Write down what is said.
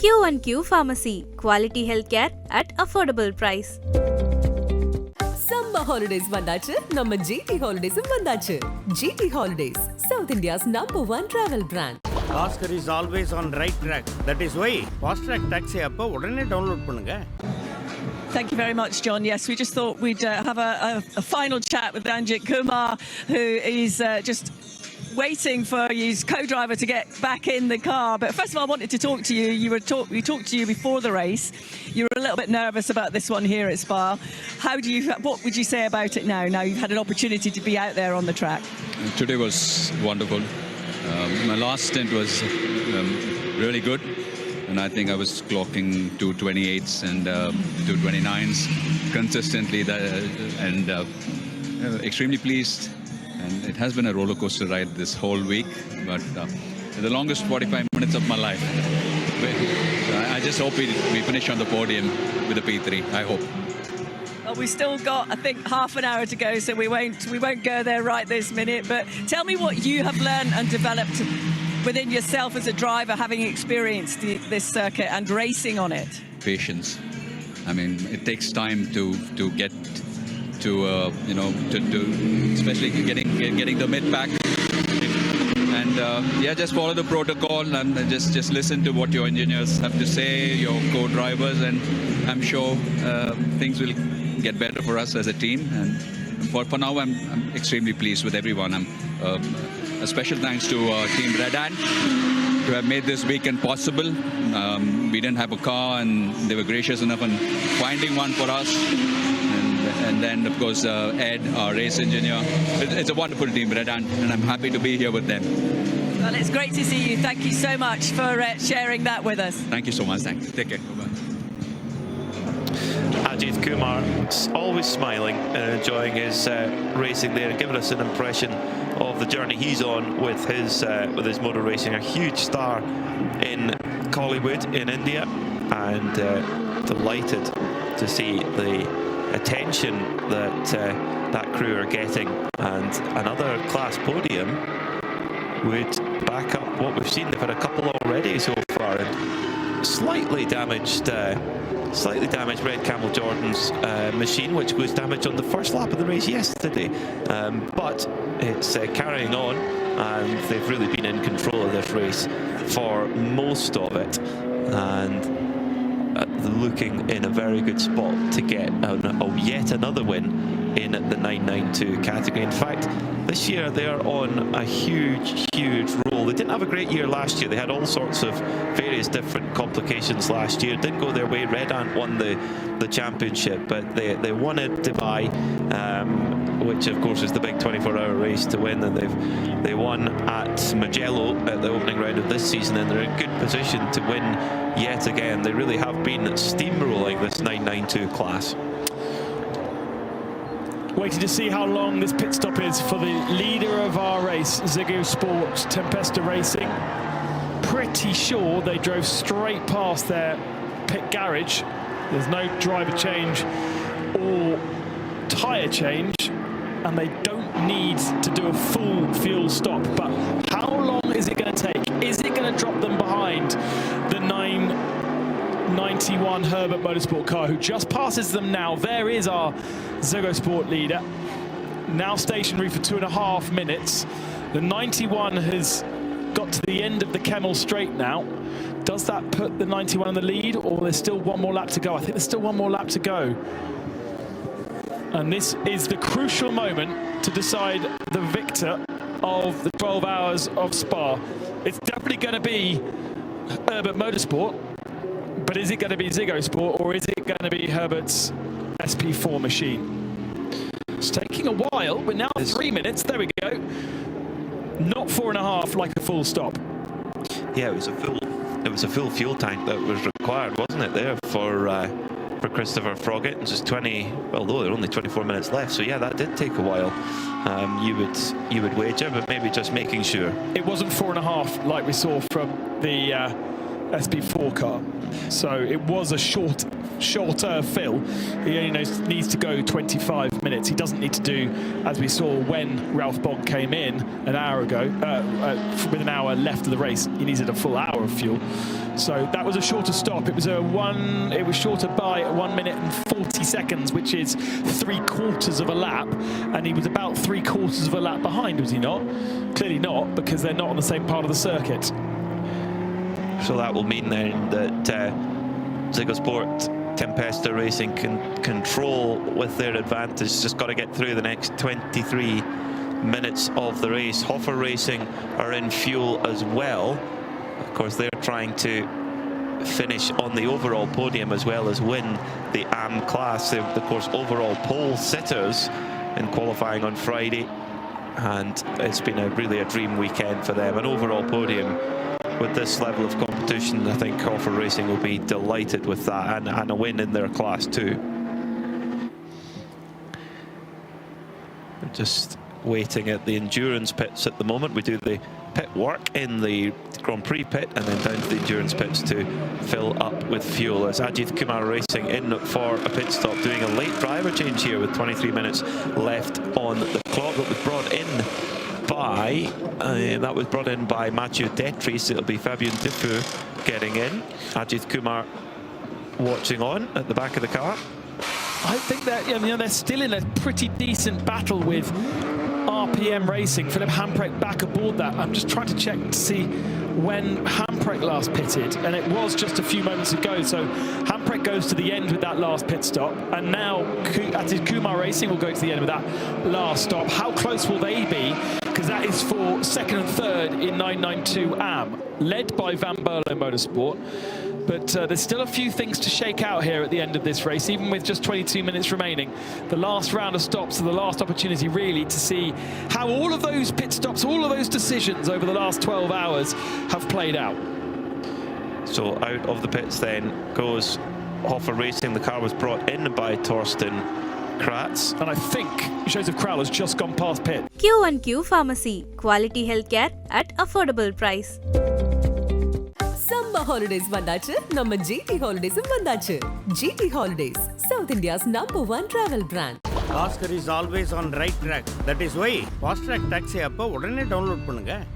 Q1Q Pharmacy. Quality healthcare at affordable price. Summer holidays vandachu, நம்ம GT Holidays vandachu. GT Holidays, South India's #1 travel brand. Oscar is always on right track. That is why Fast Track Taxi app உடனே download பண்ணுங்க. Thank you very much, John. Yes, we just thought we'd have a final chat with Ajit Kumar, who is just waiting for his co-driver to get back in the car. But first of all, I wanted to talk to you. We talked to you before the race. You were a little bit nervous about this one here at Spa. What would you say about it now? Now you've had an opportunity to be out there on the track. Today was wonderful. My last stint was really good. And I think I was clocking 228s and 229s consistently, and extremely pleased. And it has been a roller coaster ride this whole week, but the longest 45 minutes of my life. I just hope we finish on the podium with a P3. I hope. Well, we've still got, I think, half an hour to go, so we won't go there right this minute. But tell me what you have learned and developed within yourself as a driver, having experienced this circuit and racing on it. Patience. I mean, it takes time to get to to especially getting the mid pack, and just follow the protocol and just listen to what your engineers have to say, your co-drivers, and I'm sure things will get better for us as a team. And for now, I'm extremely pleased with everyone. A special thanks to Team Red Ant to have made this weekend possible. We didn't have a car, and they were gracious enough in finding one for us. And then, of course, Ed, our race engineer. It's a wonderful team, Red Ant, and I'm happy to be here with them. Well, it's great to see you. Thank you so much for sharing that with us. Thank you so much. Thanks. Take care. Bye-bye. Ajith Kumar, always smiling and enjoying his racing there, and giving us an impression of the journey he's on with his motor racing. A huge star in Collywood in India, and delighted to see the attention that crew are getting, and another class podium would back up what we've seen. They've had a couple already so far, and slightly damaged Red Camel Jordan's machine, which was damaged on the first lap of the race yesterday, but it's carrying on, and they've really been in control of this race for most of it, and looking in a very good spot to get yet another win in the 992 category. In fact, this year they're on a huge roll. They didn't have a great year last year. They had all sorts of various different complications last year. Didn't go their way. Red Ant won the championship, but they won at Dubai, which of course is the big 24-hour race to win, and they won at Mugello at the opening round of this season, and they're in good position to win yet again. They really have been steamrolling this 992 class. Waiting to see how long this pit stop is for the leader of our race, Ziggo Sport Tempesta Racing. Pretty sure they drove straight past their pit garage. There's no driver change or tyre change, and they don't need to do a full fuel stop. But how long is it going to take? Is it going to drop them behind the 991 Herbert Motorsport car, who just passes them now? There is our Ziggo Sport leader, now stationary for 2.5 minutes. The 91 has got to the end of the Kemmel Straight now. Does that put the 91 in the lead, or there's still one more lap to go? I think there's still one more lap to go. And this is the crucial moment to decide the victor of the 12 hours of Spa. It's definitely going to be Herbert Motorsport, but is it going to be Ziggo Sport, or is it going to be Herbert's SP4 machine? It's taking a while. We're now 3 minutes. There we go. Not 4.5 like a full stop. Yeah, it was a full fuel tank that was required, wasn't it, there for Christopher Froggatt? Just 20, although there are only 24 minutes left, so yeah, that did take a while. You would wager, but maybe just making sure. It wasn't 4.5 like we saw from the SP4 car. So it was a shorter fill. He only needs to go 25 minutes. He doesn't need to do, as we saw when Ralph Bond came in an hour ago, with an hour left of the race, he needed a full hour of fuel. So that was a shorter stop. It was shorter by 1 minute and 40 seconds, which is 3/4 of a lap, and he was about 3/4 of a lap behind, was he not? Clearly not, because they're not on the same part of the circuit. So that will mean then that Zigosport Tempesta Racing can control with their advantage. Just got to get through the next 23 minutes of the race. Hoffer Racing are in fuel as well. Of course, they're trying to finish on the overall podium as well as win the AM class. They're, of course, overall pole sitters in qualifying on Friday, and it's been really a dream weekend for them. An overall podium with this level of competition, I think Hoffer Racing will be delighted with that, and a win in their class too. We're just waiting at the endurance pits at the moment. We do the pit work in the Grand Prix pit and then down to the endurance pits to fill up with fuel, as Ajith Kumar Racing in for a pit stop, doing a late driver change here with 23 minutes left on the clock. That was brought in by Mathieu Detries. It'll be Fabien Diffou getting in. Ajith Kumar watching on at the back of the car. I think that they're still in a pretty decent battle with RPM Racing. Philip Hamprecht back aboard that. I'm just trying to check to see when Hamprecht last pitted, and it was just a few moments ago. So Hamprecht goes to the end with that last pit stop, and now Ajit Kumar Racing will go to the end with that last stop. How close will they be? Because that is for second and third in 992 AM, led by Van Berlo Motorsport. But there's still a few things to shake out here at the end of this race, even with just 22 minutes remaining. The last round of stops are the last opportunity, really, to see how all of those pit stops, all of those decisions over the last 12 hours have played out. So out of the pits then goes Hoffer Racing. The car was brought in by Torsten Kratz. And I think Joseph Krall has just gone past pit. Q&Q Pharmacy. Quality healthcare at affordable price. Summer holidays வந்தாச்சு, நம்ம GT Holidays வந்தாச்சு. GT Holidays, South India's #1 travel brand. Oscar is always on right track. That is why fast track taxi app உடனே download பண்ணுங்க.